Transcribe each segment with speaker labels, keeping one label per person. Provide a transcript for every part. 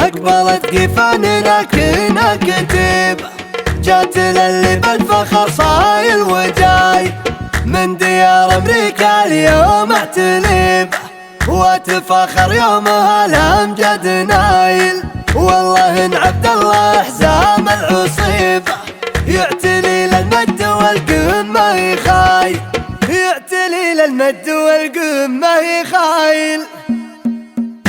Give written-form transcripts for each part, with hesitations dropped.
Speaker 1: أقبلت قفان لكنها كتيبة، جات للي بالفخر صايل وجاي من ديار أمريكا اليوم اعتليبة، وتفاخر يومها الأمجد نايل. والله إن عبد الله حزام العصيبة يعتلي للمجد والقمة يخايل، يعتلي للمجد والقمة يخايل.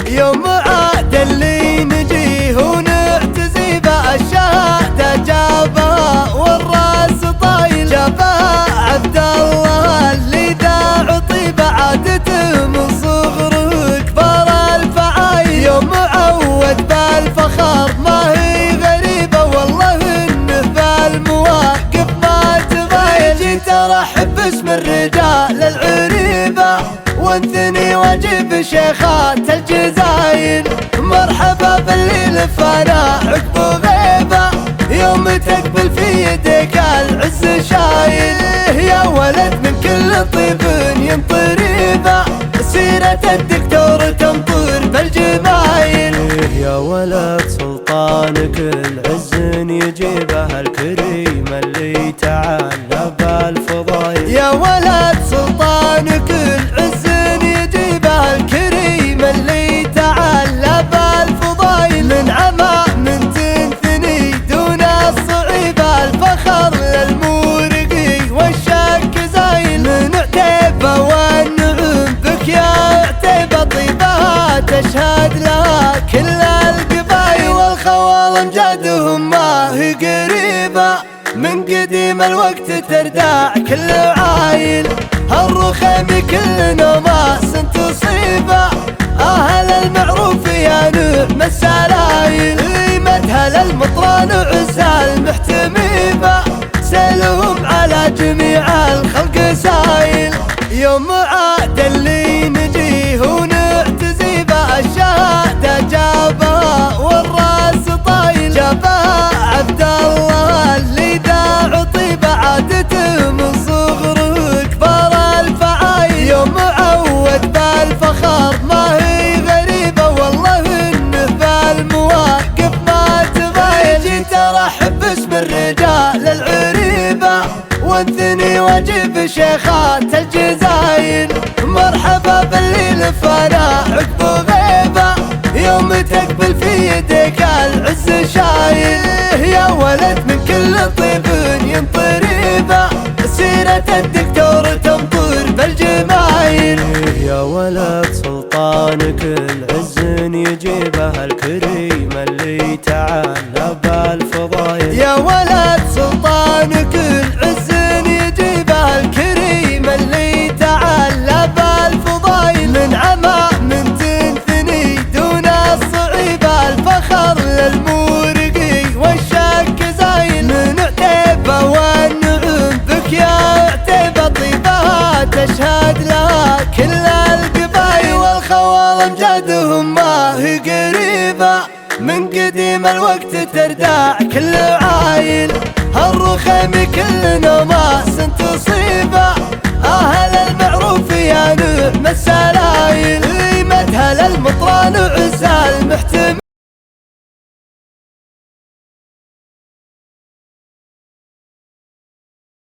Speaker 1: يوم عاد اللي نجيه ونعتزي بالشهادة جابها والراس طايل، جابها عبد الله اللي ذا عطيبة عادته من صغره كبار الفعايل. يوم عود بالفخر ما هي غريبة، والله انه بالمواقف ما تباين. جيت ارحب باسم الرجال العريبة وانثني واجب شيخات الجزاين، مرحبا باللي لفانا عقب غيبة يوم تقبل في يدك العز شايل. يا ولد من كل طيب ينطريبة سيرة الدكتور تمطر بالجمايل.
Speaker 2: يا ولد سلطانك العز يجيبه الكريم اللي تعالى بالفضايل.
Speaker 1: يا ولد سلطانك العز يجيبه الكريم اللي تعالى بالفضايل، من عما من تنثني دون الصعيبة الفخر للمورقي والشك زايل. من عتيبة والنعم بك يا عتيبة طيبها تشهد لها كل القبايل، والخوال امجادهم ما هي قريبة من قديم الوقت ترداع كل عايل. هالرخيم كل نوماس تصيبه أهل المعروف يا نعم السلايل، مدها للمطران عزها المحتميبة سالهم على جميع الخلق سايل. يوم عاد اللي نجيه ونعتزي بالشهادة جابها والراس طايل، جابها عبد الله اللي ذا عطيبة عادته من صغره كبار الفعايل. يوم عود بالفخر ما هي غريبة، والله انه بالمواقف ما تباين. جيت ارحب باسم الرجال العريبة وانثني واجب شيخات الجزاين، مرحبا باللي لفانا عقب غيبة يوم تقبل في يدك العز شايل. يا ولد من كل طيب ينطريبة سيرة الدكتور تمطر بالجمايل.
Speaker 2: يا ولد سلطانك العز يجيبه الكريم اللي تعالى بالفضايل.
Speaker 1: يا ولد سلطانك العز يجيبه الكريم اللي تعالى بالفضايل، من عما من تنثني دون الصعيبة الفخر للمورقي والشك زايل. من عتيبة والنعم بك يا عتيبة طيبها تشهد لها كل القبايل، والخوال امجادهم ما هي قريبة من قديم الوقت ترداع كل عايل. هالرخيم كل نوماس تصيبه أهل المعروف يا نعم السلايل، مدها للمطران عزها المحتميبة